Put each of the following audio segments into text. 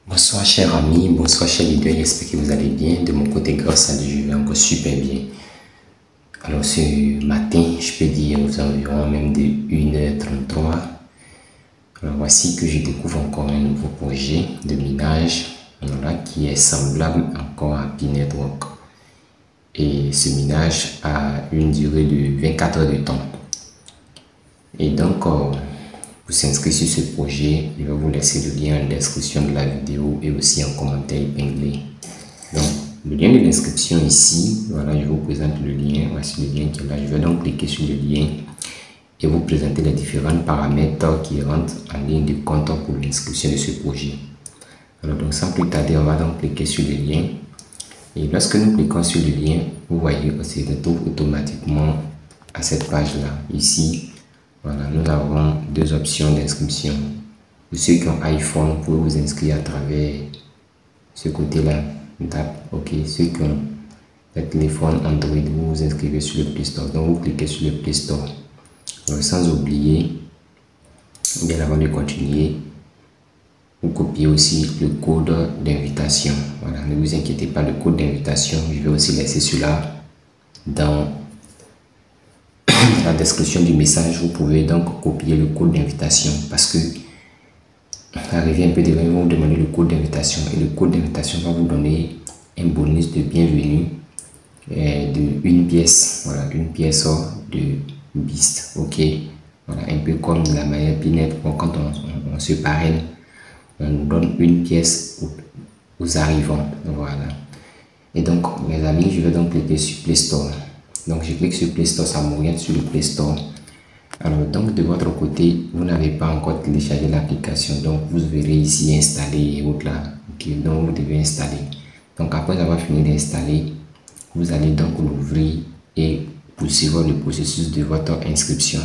Bonsoir chers amis, bonsoir chers leaders, j'espère que vous allez bien. De mon côté, grâce à Dieu, je vais encore super bien. Alors ce matin, je peux dire aux environs même de 1h33. Alors voici que je découvre encore un nouveau projet de minage qui est semblable encore à Pi-Network. Et ce minage a une durée de 24 heures de temps. Et donc, pour s'inscrire sur ce projet, je vais vous laisser le lien en description de la vidéo et aussi en commentaire épinglé. Donc, le lien de l'inscription ici, voilà, je vous présente le lien. Voici le lien qui est là. Je vais donc cliquer sur le lien et vous présenter les différents paramètres qui rentrent en ligne de compte pour l'inscription de ce projet. Alors, donc, sans plus tarder, on va donc cliquer sur le lien. Et lorsque nous cliquons sur le lien, vous voyez qu'on se retrouve automatiquement à cette page-là. Ici, voilà, nous avons deux options d'inscription. Pour ceux qui ont iPhone, vous pouvez vous inscrire à travers ce côté-là. OK. Ceux qui ont le téléphone Android, vous vous inscrivez sur le Play Store. Donc, vous cliquez sur le Play Store. Donc, sans oublier, bien avant de continuer, vous copiez aussi le code d'invitation. Voilà, ne vous inquiétez pas, le code d'invitation, je vais aussi laisser cela dans la description du message. Vous pouvez donc copier le code d'invitation parce que arrivé un peu devant, ils vont vous demander le code d'invitation et le code d'invitation va vous donner un bonus de bienvenue de une pièce. Voilà, une pièce de Beast. OK, voilà, un peu comme la manière Pi-Network, quand on se parraine, on nous donne une pièce aux arrivants. Voilà. Et donc, mes amis, je vais donc cliquer sur Play Store. Donc, je clique sur Play Store, ça m'oriente sur le Play Store. Alors, donc, de votre côté, vous n'avez pas encore téléchargé l'application. Donc, vous verrez ici installer et autres là. OK, donc, vous devez installer. Donc, après avoir fini d'installer, vous allez donc l'ouvrir et poursuivre le processus de votre inscription.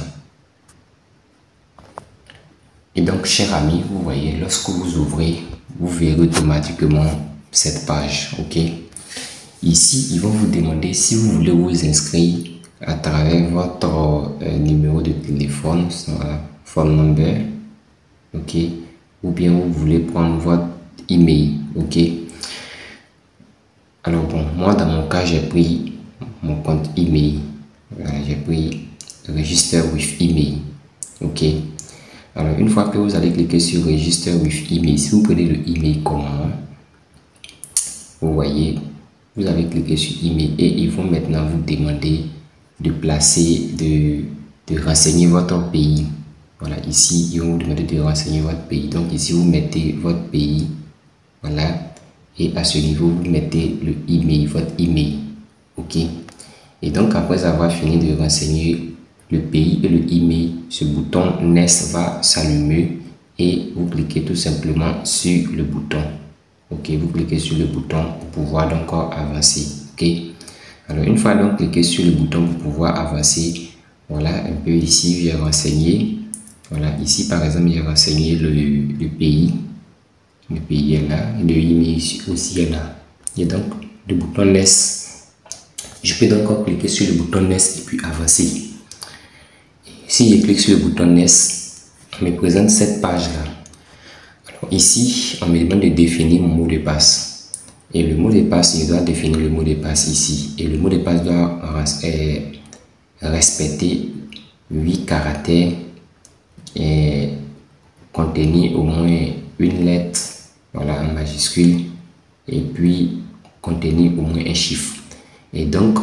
Et donc, chers amis, vous voyez, lorsque vous ouvrez, vous verrez automatiquement cette page. OK. Ici, ils vont vous demander si vous voulez vous inscrire à travers votre numéro de téléphone, voilà, phone number, OK, ou bien vous voulez prendre votre email. OK. Alors bon, moi dans mon cas, j'ai pris mon compte email. Voilà, j'ai pris Register with email. OK. Alors une fois que vous allez cliquer sur Register with email, si vous prenez le email comme moi, vous voyez, vous avez cliqué sur email et ils vont maintenant vous demander de placer, de renseigner votre pays. Voilà, ici, ils vont vous demander de renseigner votre pays. Donc ici, vous mettez votre pays. Voilà. Et à ce niveau, vous mettez le email, votre email. OK. Et donc, après avoir fini de renseigner le pays et le email, ce bouton Next va s'allumer et vous cliquez tout simplement sur le bouton. OK, vous cliquez sur le bouton pour pouvoir donc avancer. OK. Alors, une fois donc cliqué sur le bouton pour pouvoir avancer, voilà, un peu ici, j'ai renseigné. Voilà, ici par exemple, j'ai renseigné le pays. Le pays est là, et le email aussi est là. Et donc, le bouton Next. Je peux donc cliquer sur le bouton Next et puis avancer. Si je clique sur le bouton Next, on me présente cette page-là. Alors ici, on me demande de définir mon mot de passe. Et le mot de passe, je dois définir le mot de passe ici. Et le mot de passe doit respecter 8 caractères et contenir au moins une lettre, voilà, en majuscule, et puis contenir au moins un chiffre. Et donc,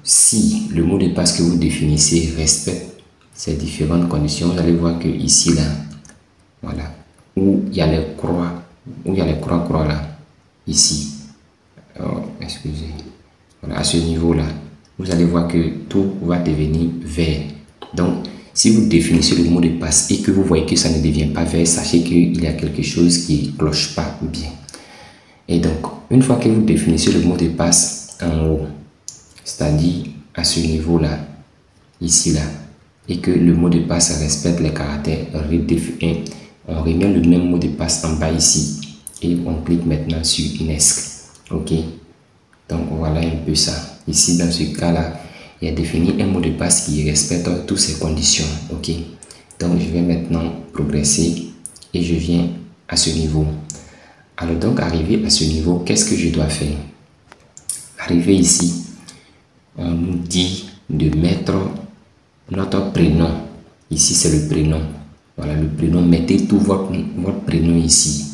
si le mot de passe que vous définissez respecte ces différentes conditions, vous allez voir que ici, là, voilà, où il y a les croix, là, ici, oh, excusez, voilà, à ce niveau-là, vous allez voir que tout va devenir vert. Donc, si vous définissez le mot de passe et que vous voyez que ça ne devient pas vert, sachez qu'il y a quelque chose qui ne cloche pas bien. Et donc, une fois que vous définissez le mot de passe en haut, c'est-à-dire à ce niveau-là, ici, là, et que le mot de passe respecte les caractères redéfinis, on remet le même mot de passe en bas ici et on clique maintenant sur Next. OK. Donc, voilà un peu ça. Ici, dans ce cas-là, il a défini un mot de passe qui respecte toutes ces conditions. OK. Donc, je vais maintenant progresser et je viens à ce niveau. Alors donc, arrivé à ce niveau, qu'est-ce que je dois faire? Arrivé ici, on nous dit de mettre notre prénom. Ici, c'est le prénom. Voilà, le prénom. Mettez tout votre prénom ici.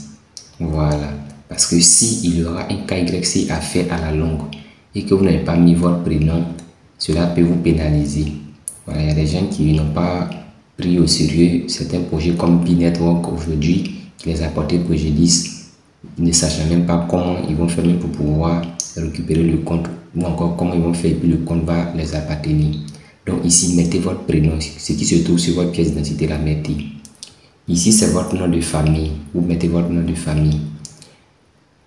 Voilà. Parce que si il y aura un KYC à faire à la longue et que vous n'avez pas mis votre prénom, cela peut vous pénaliser. Voilà, il y a des gens qui n'ont pas pris au sérieux certains projets comme P-Network aujourd'hui, qui les a portés préjudice. Ils ne sachent même pas comment ils vont faire pour pouvoir récupérer le compte ou encore comment ils vont faire et puis le compte va les appartenir. Donc ici, mettez votre prénom, ce qui se trouve sur votre pièce d'identité, la mettez. Ici, c'est votre nom de famille. Vous mettez votre nom de famille.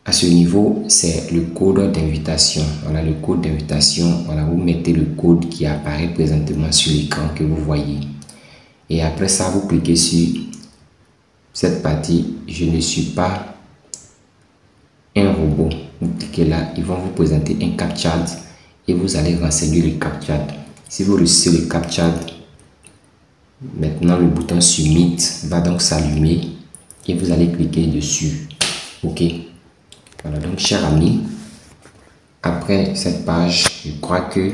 À ce niveau, c'est le code d'invitation. Voilà le code d'invitation. Voilà, vous mettez le code qui apparaît présentement sur l'écran que vous voyez. Et après ça, vous cliquez sur cette partie. Je ne suis pas un robot. Vous cliquez là, ils vont vous présenter un CAPTCHA et vous allez renseigner le CAPTCHA. Si vous réussissez le CAPTCHA, maintenant le bouton Submit va donc s'allumer et vous allez cliquer dessus. OK. Voilà, donc chers amis, après cette page, je crois que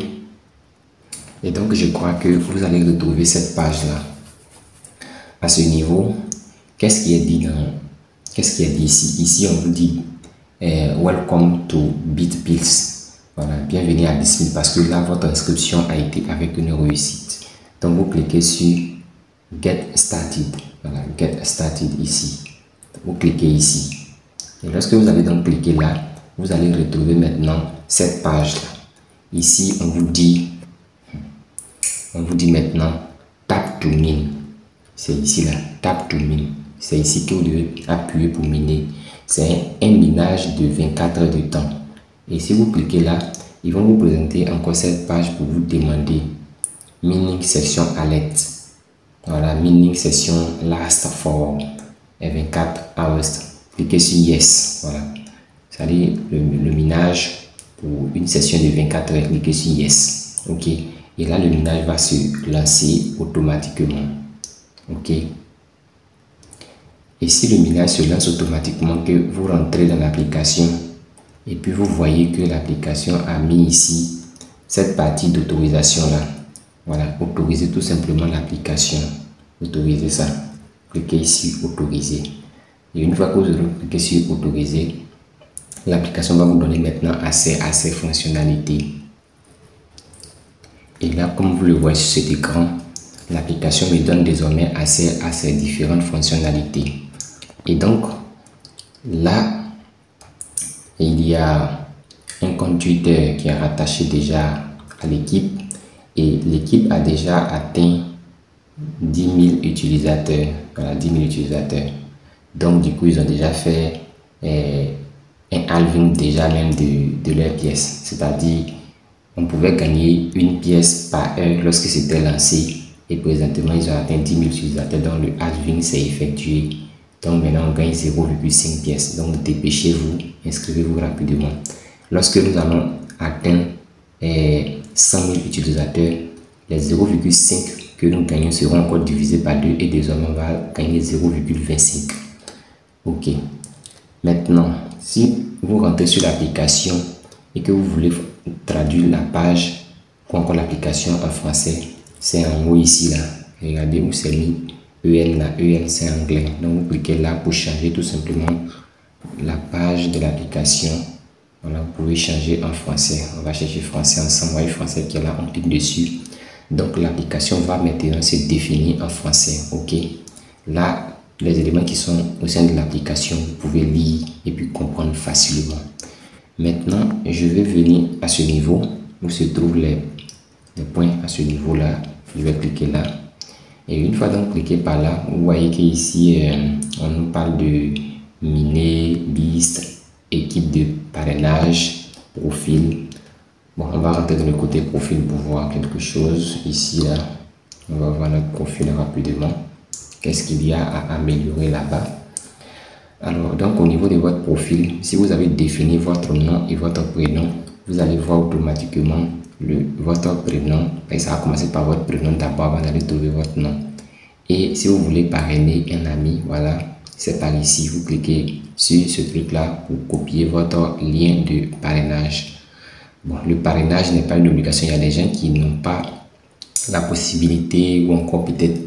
vous allez retrouver cette page là. À ce niveau, qu'est-ce qui est dit ici? Ici, on vous dit Welcome to BitPills. Voilà, bienvenue à BitPills parce que là, votre inscription a été avec une réussite. Donc, vous cliquez sur Get Started. Voilà, Get Started ici. Vous cliquez ici. Et lorsque vous allez donc cliquer là, vous allez retrouver maintenant cette page là. Ici, on vous dit maintenant Tap to Min. C'est ici là, Tap to Min. C'est ici que vous devez appuyer pour miner. C'est un minage de 24 heures de temps. Et si vous cliquez là, ils vont vous présenter encore cette page pour vous demander Mining Session Alert. Voilà, Mining Session Last for 24 hours. Cliquez sur Yes. Voilà. Ça dit le minage pour une session de 24 heures. Cliquez sur Yes. OK. Et là, le minage va se lancer automatiquement. OK. Et si le minage se lance automatiquement, que vous rentrez dans l'application et puis vous voyez que l'application a mis ici cette partie d'autorisation là. Voilà, autorisez tout simplement l'application. Autorisez ça. Cliquez ici, autoriser. Et une fois que vous aurez cliqué sur autoriser, l'application va vous donner maintenant accès à ces fonctionnalités. Et là, comme vous le voyez sur cet écran, l'application me donne désormais accès à ces différentes fonctionnalités. Et donc, là, il y a un compte Twitter qui est rattaché déjà à l'équipe. Et l'équipe a déjà atteint 10 000 utilisateurs. Voilà, 10 000 utilisateurs. Donc, du coup, ils ont déjà fait un halving déjà même de leur pièce. C'est-à-dire, on pouvait gagner une pièce par heure lorsque c'était lancé. Et présentement, ils ont atteint 10 000 utilisateurs. Donc, le halving s'est effectué. Donc, maintenant, on gagne 0,5 pièces. Donc, dépêchez-vous, inscrivez-vous rapidement. Lorsque nous allons atteindre 100 000 utilisateurs, les 0,5 que nous gagnons seront encore divisés par 2 et désormais, on va gagner 0,25. OK. Maintenant, si vous rentrez sur l'application et que vous voulez traduire la page ou encore l'application en français, c'est en haut ici là. Regardez où c'est mis EN là. EN c'est anglais. Donc vous cliquez là pour changer tout simplement la page de l'application. Voilà, vous pouvez changer en français. On va chercher français ensemble. Vous voyez français qui est là, on clique dessus. Donc l'application va maintenant se définir en français. OK. Là, les éléments qui sont au sein de l'application, vous pouvez lire et puis comprendre facilement. Maintenant, je vais venir à ce niveau où se trouvent les points à ce niveau-là. Je vais cliquer là. Et une fois donc cliqué par là, vous voyez qu'ici, on nous parle de miner, BIST, équipe de parrainage, profil. Bon, on va rentrer dans le côté profil pour voir quelque chose. Ici, là, on va voir notre profil rapidement. Qu'est-ce qu'il y a à améliorer là-bas? Alors, donc au niveau de votre profil, si vous avez défini votre nom et votre prénom, vous allez voir automatiquement votre prénom. Et ça va commencer par votre prénom d'abord avant d'aller trouver votre nom. Et si vous voulez parrainer un ami, voilà, c'est par ici. Vous cliquez sur ce truc-là pour copier votre lien de parrainage. Bon, le parrainage n'est pas une obligation. Il y a des gens qui n'ont pas la possibilité ou encore peut-être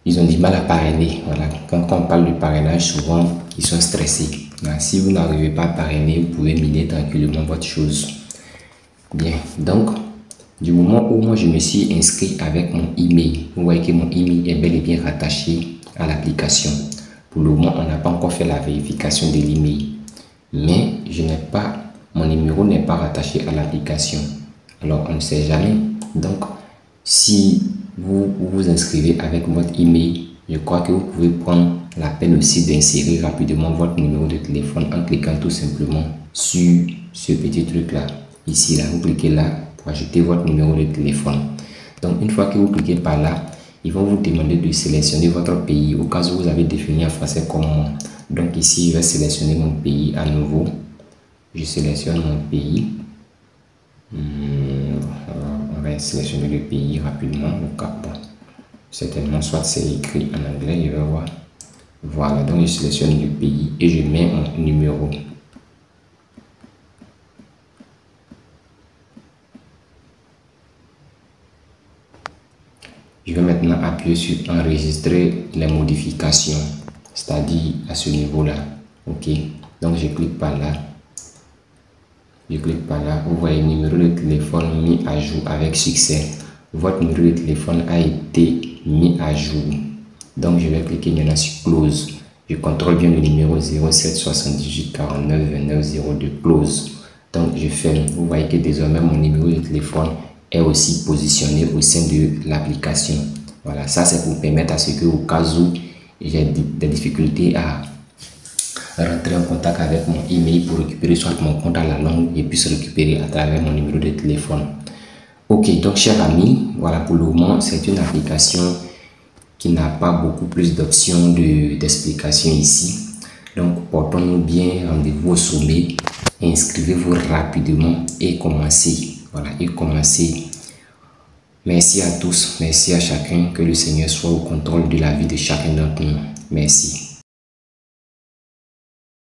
ils ont du mal à parrainer. Voilà. Quand on parle de parrainage, souvent ils sont stressés. Voilà. Si vous n'arrivez pas à parrainer, vous pouvez miner tranquillement votre chose. Bien, donc du moment où moi je me suis inscrit avec mon email, vous voyez que mon email est bel et bien rattaché à l'application. Pour le moment, on n'a pas encore fait la vérification de l'email, mais je n'ai pas, mon numéro n'est pas rattaché à l'application. Alors on ne sait jamais. Donc si vous vous inscrivez avec votre email, je crois que vous pouvez prendre la peine aussi d'insérer rapidement votre numéro de téléphone en cliquant tout simplement sur ce petit truc là. Ici là, vous cliquez là pour ajouter votre numéro de téléphone. Donc une fois que vous cliquez par là, ils vont vous demander de sélectionner votre pays au cas où vous avez défini en français comme moi. Donc ici, je vais sélectionner mon pays à nouveau. Je sélectionne mon pays. On va sélectionner le pays rapidement. Le Cap. Certainement, soit c'est écrit en anglais, je vais voir. Voilà, donc je sélectionne le pays et je mets mon numéro. Je vais maintenant appuyer sur enregistrer les modifications, c'est-à-dire à ce niveau-là. Ok, donc je clique par là. Je clique par là. Vous voyez, numéro de téléphone mis à jour avec succès. Votre numéro de téléphone a été mis à jour. Donc je vais cliquer maintenant sur close. Je contrôle bien le numéro 07 78 49 29 02 close. Donc je ferme. Vous voyez que désormais mon numéro de téléphone est aussi positionné au sein de l'application. Voilà, ça c'est pour permettre à ce que au cas où j'ai des difficultés à rentrer en contact avec mon email pour récupérer soit mon compte à la longue et puisse récupérer à travers mon numéro de téléphone. Ok, donc chers amis, voilà pour le moment, c'est une application qui n'a pas beaucoup plus d'options d'explication ici. Donc portons-nous bien, rendez-vous au sommet, inscrivez-vous rapidement et commencez. Voilà, et commencez. Merci à tous, merci à chacun, que le Seigneur soit au contrôle de la vie de chacun d'entre nous. Merci.